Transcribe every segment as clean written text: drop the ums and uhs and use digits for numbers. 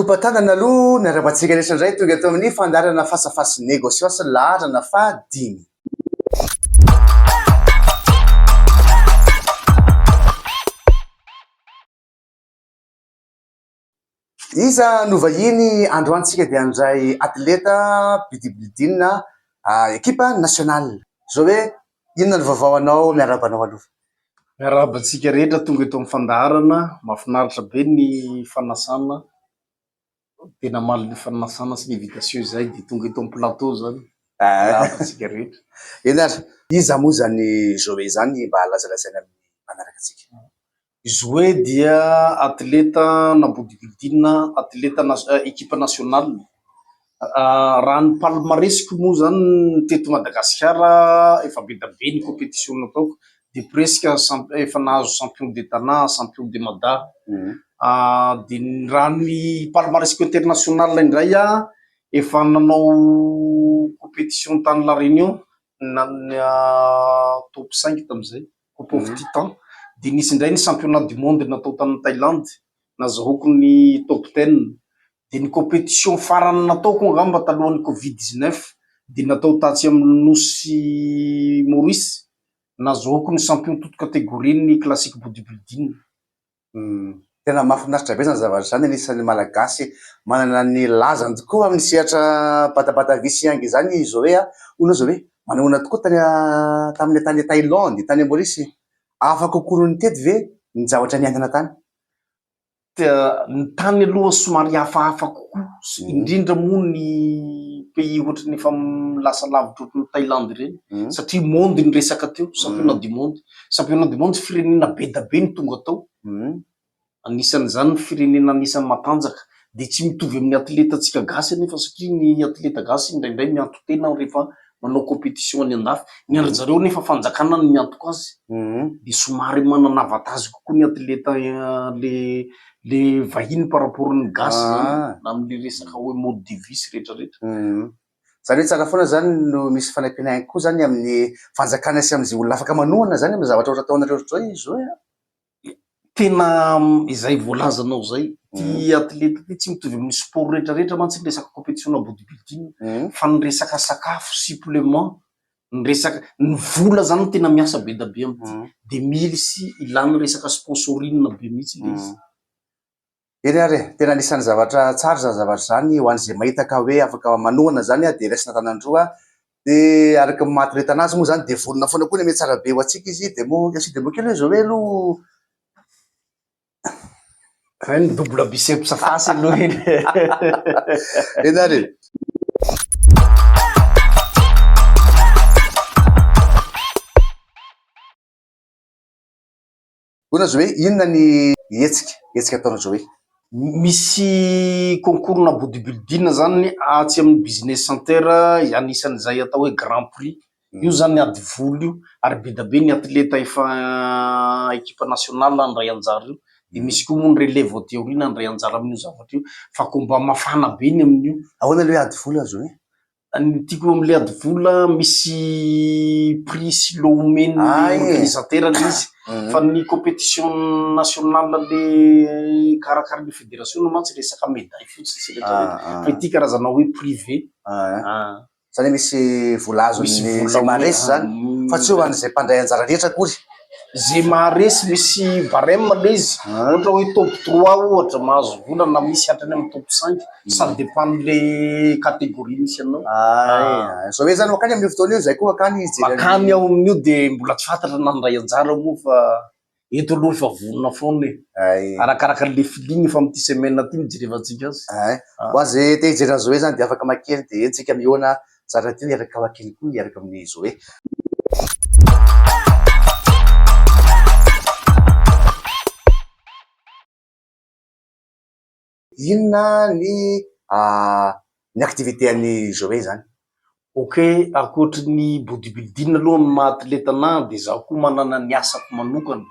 Tompatanana aloha niarabantsika rehetra indray tonga eto amin'ny fandarana fasafasy négociation laharana fahadimy. Iza no vahiny androantsika dia andray atleta bodybuilding ekipa nationale. Zao hoe inona ny vaovao anao miarabanao aloha? Miarabantsika rehetra tonga eto amin'ny fandaharana, mahafinaritra be ny fanasana. Tena maly ny fanasana sy ny invitation izay dia tonga eto amin'ny plateau zany. Miarabantsika rehetra. Eny ary, iza moa zany Joe zany mba lazalazaina amin'ny mpanaraka antsika? Joe dia atleta na bodybuilding, atleta ekipa nationale. Raha ny palmarèsiko moa zany teto Madagasikara efa be da be ny compétition nataoko, de presque efa nahazo champion d'état, champion de mada. De raha ny palmarèsiko international indray efa nanao compétition tany La Réunion na top 5 tamizay, coupe of titan. De nisy indray ny championnat du monde natao tany Thaïlande, nazahoako ny top 10. De ny compétition farany nataoko angamba talohan'ny Covid-19 de natao tatsy amin'ny Nosy Maurice, nazahoako ny champion toute catégorie ny classique bodybuilding. Tena mahafinaritra be zany zavatra zany, anisan'ny malagasy manana ny lazany tokoa amin'ny sehatra batabatavisy angy zany izy hoe hono zao hoe manahoana tokoa tamin'ny tany Thaïlande, tany Maurice. Afaka kokoron'ny tety ve ny zavatra niandina tany? Ny tany aloha somary hafahafa kokoa, indrindra moa ny pays ohatra ny efa lasa lavitra ohatra ny Thaïlande reny, satria monde ny resaka teo, championnat du monde. Championnat du monde firenena be da be ny tonga tao. Anisan'izany ny firenena anisan'ny matanjaka, de tsy mitovy amin'ny atleta tsika gasy anefa, satria ny atleta gasy indraindray mianto tena rehefa manao compétition any andafy. Ny ary zareo nefa fanjakana ny miantoko azy, de somary manana avantage kokoa ny atleta le vahiny par rapport ny gasy zany, na amin'ny resaka hoe mode de vie sy rehetrarehetra. Zany hoe tsara foana zany no misy fanampiana koa zany amin'ny fanjakana sy amin'izay olona afaka manohana zany amin'ny zavatra ohatra ataonareo ohatra izy hoe tena izay voalazanao zay, ty atleta ty tsy mitovy amin'ny sport rehetrarehetra mantsy ny resaka compétition na bodybuilding, fa ny resaka sakafo, supplément, ny resaka ny vola zany tena miasa be da be amity, de milisy ilana resaka sponsorine be mihitsy le izy. Eny ary tena anisan'ny zavatra tsara zany zavatra zany ho an'izay mahita ka hoe afaka manohana zany de raisina tanandroa, de araka ny mahatreta anazy moa zany de volona foana koa mety tsara be ho atsika izy, de moa kely hoe zao hoe aloha zay ny double biceps fasy aloha eny. Eny ary. Hoana zao hoe inona ny hetsika ataonao zao hoe? Misy concours na bodybuilding zany atsy amin'ny business center, anisan'izay atao hoe grand prix. Io zany ady voly io, ary be da be ny atleta efa ekipa nationale andray anjara io. De misy koa moa ny relève au théorie andray anjara amin'io zavatra io, fa koa mba mafana be ny amin'io. Ahoana le hoe ady voly azo hoe? Ny tiako amin'le ady vola, misy prix silo omeny organisateur izy, fa ny compétition nationale le karakara ny fédération mantsy resaka médaille fotsy sy rehetrarehetra, fa ity karazana hoe privé. Zany misy vola azony zay maharesy zany, fa tsy ho an'izay mpandray anjara rehetra akory. Zay maharesy misy barème le izy, ohatra hoe top 3 ohatra mahazo vola, na misy hatrany amin'ny top 5, ça dépend le catégorie misy anao. Zao hoe zany wakany amin'ny fotoana io zay koa wakany izy makany ao amin'io, de mbola tsy fantatra nandray anjara moa, fa eto aloha efa vonona foana e, arakaraka le feeling fa amity semaine ty mijerevantsika azy. Ho azy te hijery zao hoe zany de afaka makeny, de entsika mihoana zara ty miaraka makeny koa miaraka amin'ny zao hoe. Inona ny activité an'ny Joe zany? Ok, akoatry ny bodybuilding aloha amin'ny maha-atleta anahy, de zaho koa manana ny asako manokana,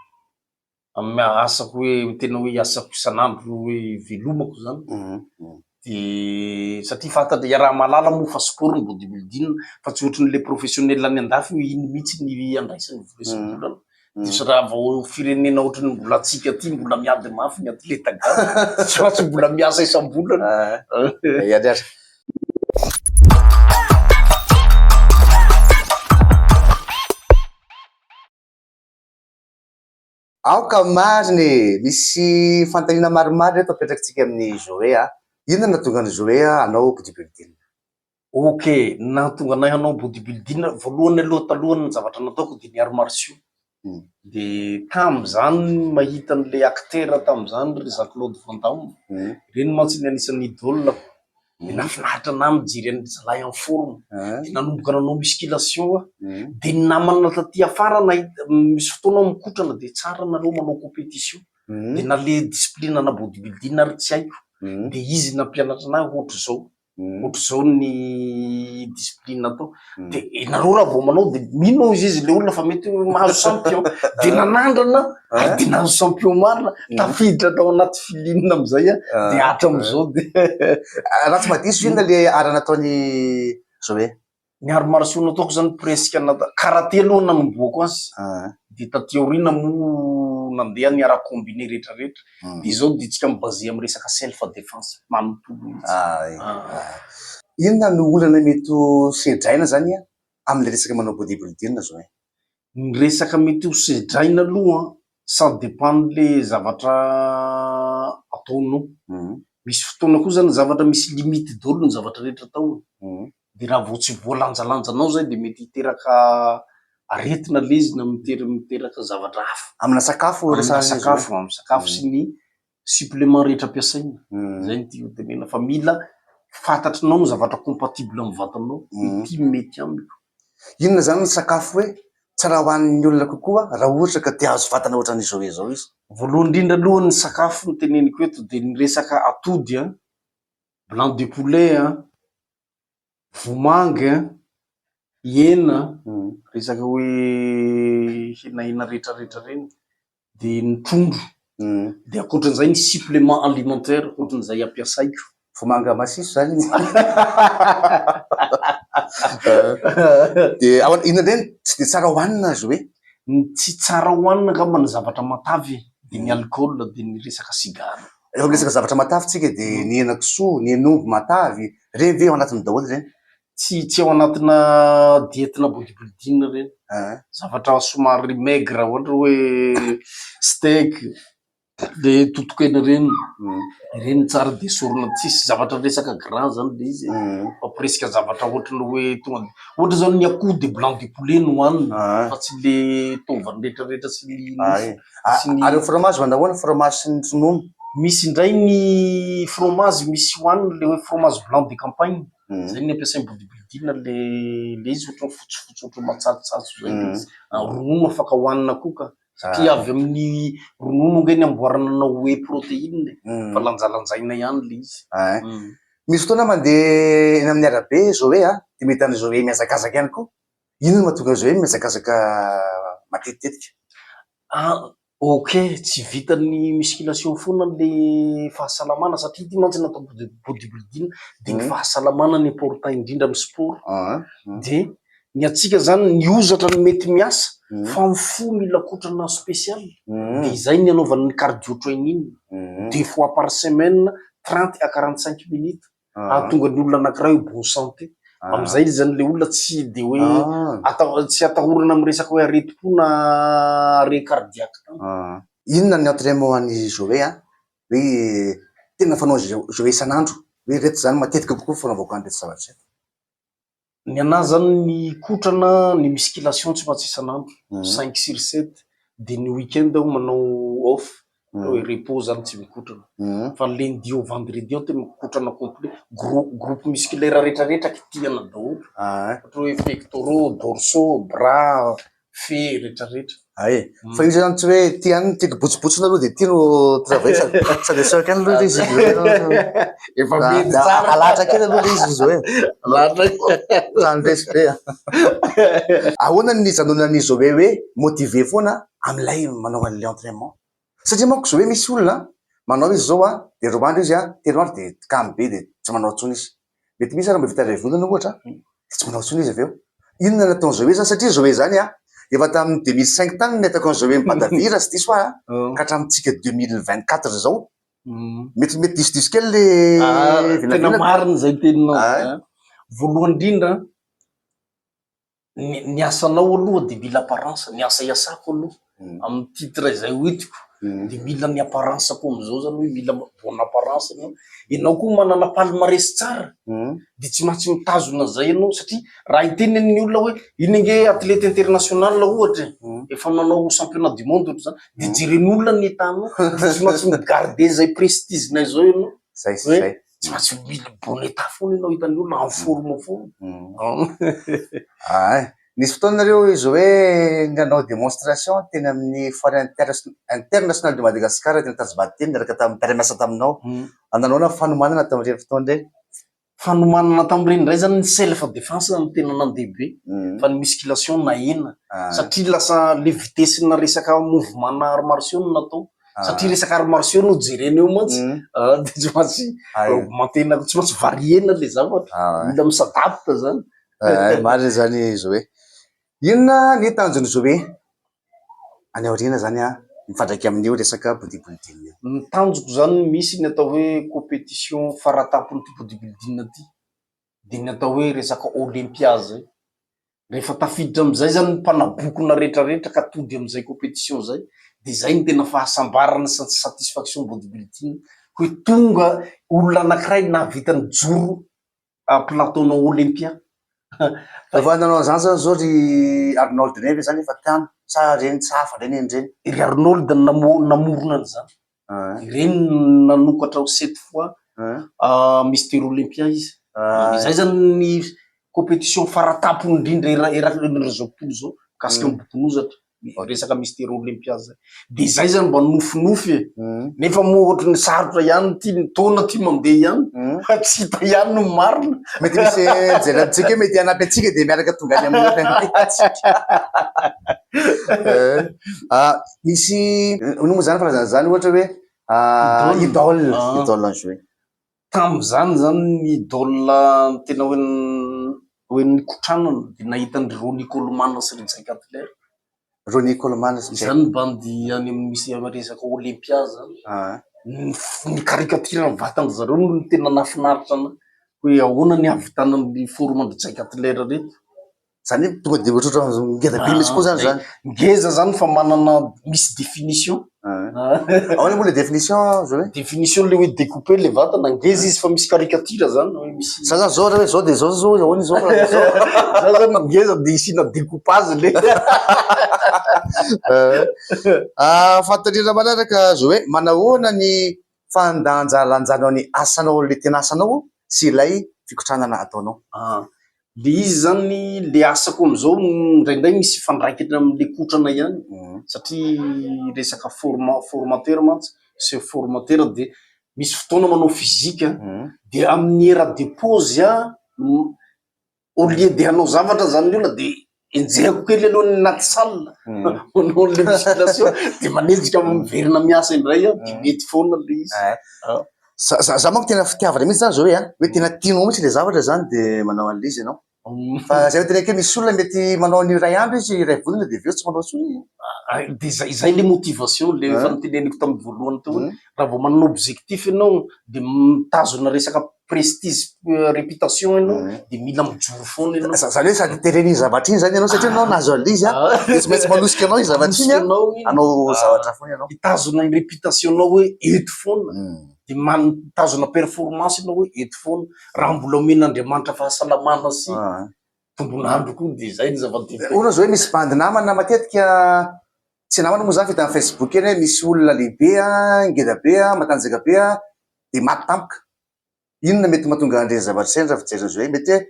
amin'ny asako hoe tena hoe asako isan'andro hoe velomako zany. De satria fantatra raha malala moa fa sport ny bodybuilding, fa tsy ohatry ny le professionnel any andafy iny mihitsy ny andraisany vola isan'olana. Misy raha vao firenena ohatrany mbola atsika ty mbola miady mafy ny atleta gasy tsy ratsy mbola miasa isam-bolana. Iadriatra. Aoka mariny misy fantaniana maromaro reto apetrakintsika amin'ny Joe a. Inona nahatonga ny Joe hanao bodybuilding? Okay, nahatonga anahy hanao bodybuilding voalohany aloha talohany ny zavatra nataoko de ny arts martiaux. De tam'zany mahita an'le acteur tam'zany ry Jean-Claude Van Damme, reny mantsy ny anisan'ny idole. De nafinaritra anahy mijery an'ny zalahy en forme. De nanomboka nanao musculation a. De ny namana taty afara nahita misy fotoana mikotrana de tsara nareo manao compétition. De nale discipline ana bodybuilding ary tsy haiko. De izy nampianatra anahy ohatr'izao ny discipline atao. De nareo raha vao manao de mino izy le olona fa mety mahazo champion. De nanandrana de nahazo champion marina tafiditra tao anaty filimina amizay a de hatram'izao de raha tsy madiso inona le ara nataony Joe? Ny arts martiaux nataoko zany presque karaté aloha nanomboako azy. De taty aoriana moa nandeha ny ara combiné rehetrarehetra. De izao de tsika mibasé amy resaka self défense manontolo. Inona no olana mety ho sedraina zany amile resaka manao bodybuilding Joe? Ny resaka mety ho sedraina aloha ça dépend le zavatra ataonao. Misy fotoana koa zany zavatra misy limite daholo ny zavatra rehetra atao. De raha vao tsy voalanjalanjanao zay de mety hiteraka aretina le izy na miteraka zavatra hafa. Amina sakafo Amina sakafo sy ny supplément rehetra ampiasaina. Zay ny tiako tenena fa mila fantatrinao ny zavatra compatible amin'ny vatanao. Ity mety amiko. Inona zany ny sakafo hoe tsara ho an'ny olona kokoa raha ohatra ka te hahazo vatana ohatran'ny Joe zao izy? Voalohany indrindra aloha ny sakafo ny teneniko eto de ny resaka atody blanc de poulet vomanga hena, resaka hoe henahena rehetrarehetra reny, de ny trondro. De ankoatran'izay ny supplément alimentaire ankoatran'izay ampiasaiko. Vomanga masiso zany. De inona reny tsy de tsara hoanina Joe? Ny tsy tsara hoanina angamba ny zavatra matavy, de ny alcool, de ny resaka sigara. Eo amin'ny resaka zavatra matavy tsika de ny henan-kisoa, ny hen'omby matavy, reny ve ao anatiny daholo reny? Tsy ao anatina dietina bodybuilding reny. Zavatra somary maigre ohatra hoe steak, le totokena reny. Reny tsara de sorona tsisy zavatra resaka gras zany le izy. Fa presque zavatra ohatrany hoe tonga ohatra zao ny akoho de blanc de poulet no hoanina fa tsy le taovany rehetrarehetra sy ny ary fromage mandahoana fromage sy ny ronono? Misy indray ny fromage misy hoanina le hoe fromage blanc de campagne. Zay ny ampiasainy bodybuilding le izy ohatrany fotsifotsy ohatrany matsatsotsatso zay le izy. Ronono afaka hoanina koa ka satria avy amin'ny ronono nge ny amboarananao whey protéine fa lanjalanjaina ihany le izy. Misy fotoana mandeha eny amin'ny arabe Joe de mety any Joe mihazakazaka ihany koa. Inona mahatonga Joe mihazakazaka matetitetika? Okay, tsy vitan'ny musculation foana le fahasalamana satria ty mantsy natao bodybuilding de ny fahasalamana ny important indrindra amin'ny sport. De ny atsika zany ny ozatra ny mety miasa fa ny fo mila kotrana spécial. De izay ny anaovana ny cardio training 2 fois par semaine 30 à 45 minutes. Ahatonga ny olona anankiray ho bonne santé. Amizay zany le olona tsy de hoe tsy atahorana amy resaka hoe areti-po na arrêt cardiaque. Inona ny entraînement an'i Joe hoe tena fanao Joe isan'andro hoe reto zany matetika kokoa fanaovako any reto zavatra? Ny anahy zany ny kotrana ny musculation tsy maintsy isan'andro 5 sur 7 de ny week-end aho manao off hoe repos zany tsy mikotrana. Fa lundi au vendredi aho tena mikotrana complet groupe musculaire rehetrarehetra kitihana daholo. Ohatra hoe pectoraux, dorsaux, bras, fets rehetrarehetra. Fa io zany tsy hoe ty any tiako botsobotsona aloha de ty no travail sady sôka any aloha izy. Efa mety tsara. Alatra kely aloha izy Joe. Alatra. Zany resy. Ahoana ny janonan'i Joe hoe motivé foana amilay manao an'le entraînement? Satria manko Joe misy olona manao izy zao de roa andro izy telo andro de kamo be de tsy manao intsony izy. Mety misy raha mba vita ray volana ohatra de tsy manao intsony izy aveo. Inona nataony Joe zany satria Joe zany efa tamin'ny 2005 tany ny ataoko an'izao hoe mibadavira sy diso ka hatramintsika 2024 zao mety diso kely le tena marina zay teninao voalohany indrindra ny asanao aloha de mila apparence ny asa iasako aloha amin'ny titre izay hoitiko de mila ny apparence-ko amizao zany hoe mila bonne apparence ianao koa manana palmarès tsara de tsy maintsy mitazona zay ianao satria raha itenenin'ny olona hoe iny nge athlète international ohatra efa nanao championnat du monde zany de jeren'olona ny etanao de tsy maintsy migarder zay prestigenay zao ianao zay tsy maintsy mila bon état foana ianao hitan'ny olona en forme foana nisy fotoanareo izy hoe nanao démonstration teny amin'ny foire international de Madagascar teny Tazobateny niaraka tamin'ny mpiara-miasa taminao ananaona fanomanana tamin'ireny fotoana ireny fanomanana tamin'ireny indray zany ny self défense zany tena nandehibe fa ny musculation nahena satria lasa le vitesse-na resaka mouvement na arts martiaux no natao satria resaka arts martiaux no jerena eo mantsy de tsy maintsy augmenter-na tsy maintsy variena le zavatra mila misadapte zany marina zany izy hoe inona ny tanjony izy hoe any aoriana zany mifandraiky amin'io resaka bodybuilding ny tanjoko zany misy ny atao hoe compétition faratapony ty bodybuilding ty de ny atao hoe resaka olympia zay rehefa tafiditra amizay zany mpanabokona rehetrarehetra ka tody amizay compétition zay de zay ny tena fahasambarana satisfaction bodybuilding hoe tonga olona anankiray nahavitany joro plateau-na olympia efa nanao zany zany zao ry Arnold Neve zany efa tiany sa reny tsy hafa reny enireny ry Arnold namorona an'izany ireny nanokatra 7 fois Mister Olympia izy zay zany ny compétition faratapony indrindra erakin'izao tontolo zao kasika mibokonozatra resaka Mister Olympia zay de zay zany mba nofinofy nefa moa ohatry ny sarotra ihany ty ny taona ty mandeha ihany fa tsy hita ihany no marina mety misy jerentsika mety hanampy atsika de miaraka tonga any amin'ny misy nomo zany farazana zany ohatra hoe idole anzy hoe tam'izany zany ny idole tena hoe nikotranana de nahitany Ronnie Coleman sy ny Jack Adler Ronnie Coleman zany bandy any amin'ny misy resaka olympia zany ny caricature ny vatany zareo no tena nafinaritra ana hoe ahoana ny ahavitana amin'ny forme-n'ny Jack Adler reto zany tonga de ohatrotra ngeza be misy koa zany zany ngeza zany fa manana misy définition ahoana moa le définition zao hoe définition le hoe découper le vatana ngeza izy fa misy caricature zany hoe misy sa zany zao hoe zao de zao ahoana zao zany ngeza de isina découpage le fahatanina manaraka zao hoe manahoana ny fandanjalanjanao ny asanao le tena asanao sy ilay fikotranana ataonao le izy zany le asako amizao indraindray misy fandraikitra amle kotrana ihany satria resaka formateur mantsy se formateur de misy fotoana manao fizika de amin'ny era de pause au lieu de hanao zavatra zany olona de enjehako kely aloha ny naty salle manao le musculation de manenjika miverina miasa indray de mety foana le izy za manko tena fitiavana mihitsy zany zao hoe tena tianao mihitsy le zavatra zany de manao an'le izy ianao fa zay tena ke misy olona mety manao ny ray andro izy ray volana de veo tsy manao tsony de zay le motivation le efa niteneniko tamin'ny voalohany teo raha vao manana objectif ianao de mitazona resaka prestige réputation ianao de mila mijoro foana ianao zany hoe sady tereny zavatra iny zany ianao satria anao nahazo an'le izy de tsy maintsy manosika anao izy zavatra iny anao zavatra foana ianao hitazona ny réputation nao hoe eto foana de mitazona performance ianao hoe eto foana raha mbola omen'Andriamanitra fahasalamana sy tombonandro koa de zay ny zava-dehibe ona zao hoe misy bandy namana matetika tsy namana moa zany fa hita amin'ny Facebook eny hoe misy olona lehibe ngeda be matanjaka be de maty tampoka inona mety mahatonga andreny zavatra zay raha fijeriny zao hoe mety hoe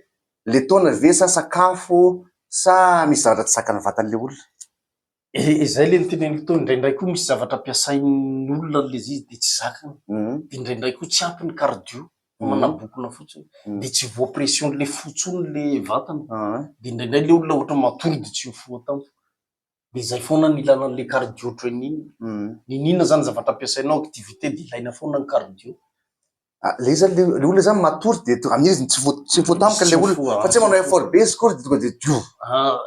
le taona ve sa sakafo sa misy zavatra tsy sakan'ny vatan'le olona zay le niteneniko teo indraindray koa misy zavatra ampiasain'ny olona le izy de tsy zakany de indraindray koa tsy ampy ny cardio manabokona fotsiny de tsy voa pression le fotsony le vatana de indraindray le olona ohatra matory de tsy mifoha tampo de zay foana ny ilana le cardio training ninina zany zavatra ampiasainao activité de ilaina foana ny cardio le izy le olona zany matory de amin'izy tsy fotampoka le olona fa tsy manao effort be izy kory de tonga de dio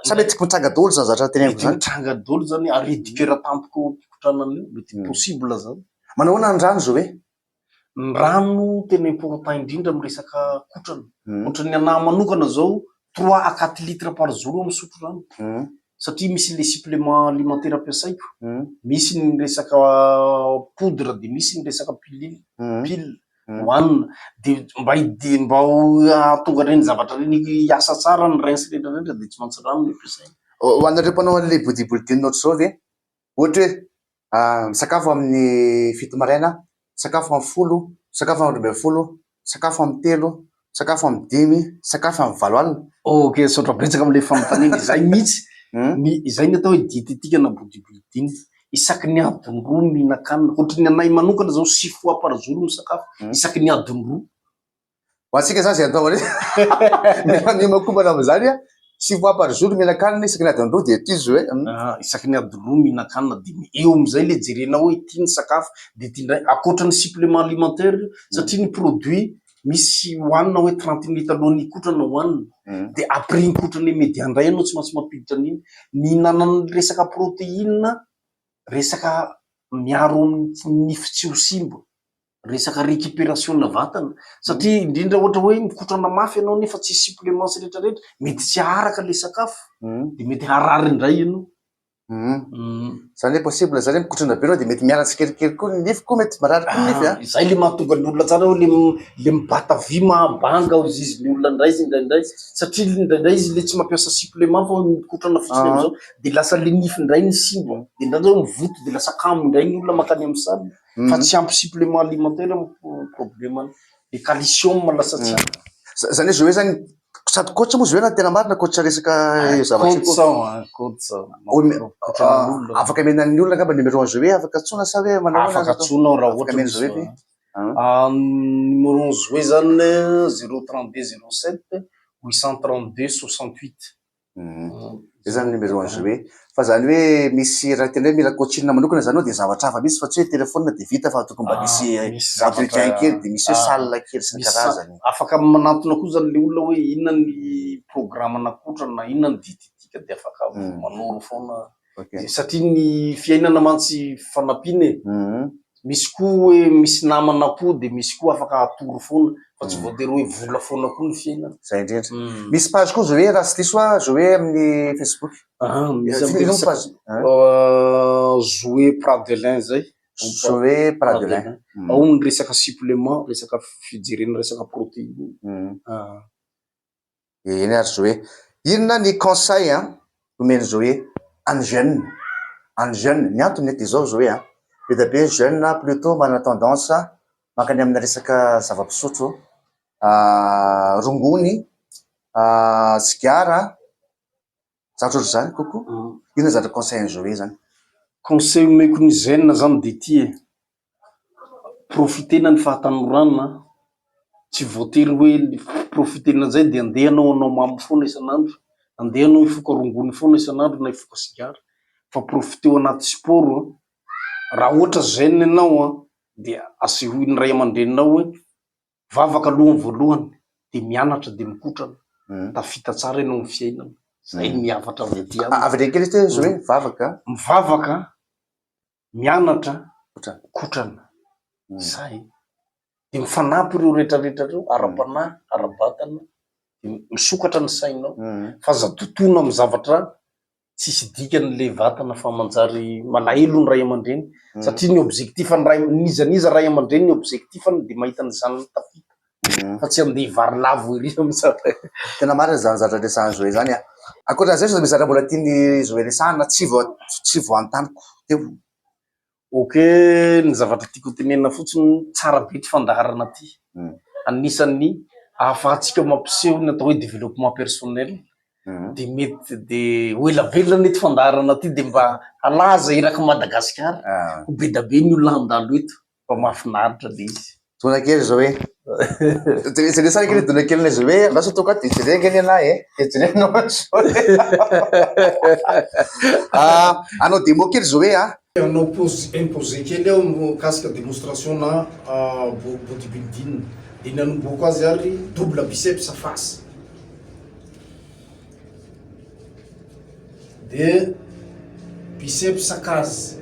sa mety mitranga daholo zany zatra teneniko zany mitranga daholo zany ary dikera tampoko mpikotranany io mety possible zany manao ahoana ny rano zao hoe ny rano tena important indrindra amy resaka kotrana ohatrany anahy manokana zao 3 à 4 litres par jour misotro rano satria misy le supplément alimentaire ampiasaiko misy ny resaka poudre de misy ny resaka pilule hoanina de mba ahatonga reny zavatra reny hiasa tsara ny reins rehetrarehetra de tsy maintsy rano ny ampiasaina ho anareo mpanao an'le bodybuilding ohatry zao ve ohatra hoe misakafo amin'ny 7 maraina sakafo amin'ny 10 sakafo amin'ny 12 sakafo amin'ny 3 sakafo amin'ny 5 sakafo amin'ny 7 alina ok sotra betsaka am'le fanontaniana izay mihitsy izay ny atao hoe dietétique na bodybuilding isaky ny adiny 2 mihinan-kanina ohatry ny anay manokana zao 6 fois par jour misakafo isaky ny adiny 2 ho antsika zany zay atao hoe makombana am'zany 6 fois par jour mihinan-kanina isaky ny adiny 2 de ty izy hoe isaky ny adiny 2 mihinan-kanina de eo am'izay le jerenao hoe ty ny sakafo de ty ndray akoatra ny supplément alimentaire satria ny produit misy hoanina hoe 30 minutes alohan'ny ikotrana hoanina de après ikotrana medy andray anao tsy maintsy mampiditra an'iny mihinana ny resaka protéine resaka miaro amin'ny nify tsy ho simba resaka récupération na vatana satria indrindra ohatra hoe mikotrana mafy ianao nefa tsy supplément sy rehetrarehetra mety tsy araka le sakafo de mety harary indray ianao zany hoe possible zany hoe mikotrana be anao de mety miala tsikelikely koa ny nify koa mety marary koa ny nify izay le mahatonga ny olona tsara hoe le mibata vy mabanga o zizy ny olona indray izy indraindray satria indraindray izy le tsy mampiasa supplément fa mikotrana fotsiny am'izao de lasa le nify indray ny simba de indraindray zao mivoto de lasa kamo indray ny olona makany amin'ny sady fa tsy ampy supplément alimentaire problème le calcium lasa tsy ampy zany hoe zany sady coach moa zoena tena marina coach resaka afaka menan'ny olona ngamba numéro 1 joué afaka tsona sa hoe manao afaka tsona raha ohatra numéro 1 joué zany 032 07 832 68 zany numéro 1 joué fa zany hoe misy raha tena hoe mila coachine manokana zany hoe de zavatra hafa misy fa tsy hoe telefona de vita fa tokony mba misy entretien kely de misy hoe salle kely sy ny karazany afaka manantona koa zany le olona hoe inona ny programme nakotrana na inona ny dietétique de afaka manoro foana satria ny fiainana mantsy fanampiana misy koa hoe misy namana koa de misy koa afaka atoro foana fa tsy voatery hoe vola foana koa ny fiainana zay indrindra misy page koa zao hoe raha sy diso joué amin'ny Facebook joué Pradelin zay joué Pradelin ao ny resaka supplément resaka fijerena resaka protéine eny ary joué inona ny conseil omeny joué any jeune ny antony ety zao joué be da be jeune plutôt mana tendance makany amina resaka zava-pisotro rongony sigara zavatra ohatry zany koko inona zatra conseil ny joué zany conseil omeko ny jeune zany de ty profitena ny fahatanorana tsy voatery hoe profitena zay de andehanao anao mamy foana isan'andro andehanao ifoka rongony foana isan'andro na ifoka sigara fa profiteo anaty sport raha ohatra jeune anao de asehoiny ray aman-dreninao hoe vavaka aloha voalohany de mianatra de mikotrana tafita tsara ianao ny fiainana zay miavatra avy aty avy regny kely izy hoe mivavaka mianatra kotrana zay de mifanampy ireo rehetrarehetra reo ara-panahy ara-batana de misokatra ny sainao fa za totoina amy zavatra tsisy dikan'le vatana fa manjary malahelo ny ray aman-dreny satria ny objectif ny ray nizaniza ray aman-dreny ny objectifany de mahita ny zanany tafita fa tsy andeha vary lavo ery amizany tena marina zany zavatra resahany joué zany akoatran'izay so misy zatra mbola tiany joué resahana tsy voantaniko teo ok ny zavatra tiako tenena fotsiny tsara be ty fandaharana ty anisan'ny ahafahantsika mampiseho ny atao hoe développement personnel de mety de ho elavelona nety fandaharana ty de mba halaza iraky Madagasikara ho be da be ny olona handalo eto mba mahafinaritra le izy tona kely zao hoe jeresana kely dona kely nazy hoe lasa toka ty jerengany anahy jerenao anao demo kely zao hoe Anao imposé kely aho mikasika démonstration na bodybuilding de nanomboako azy ary double biceps face de biceps case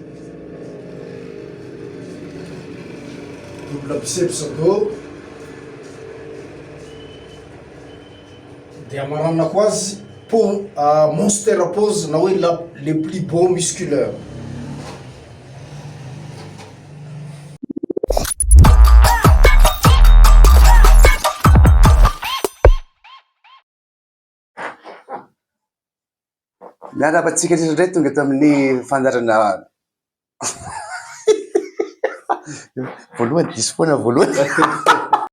double biceps do de amaranako azy monster pose na hoe les plus beaux musculaires. Miarabantsika rehetraindray tonga eto amin'ny fandarana voalohany diso foana voalohany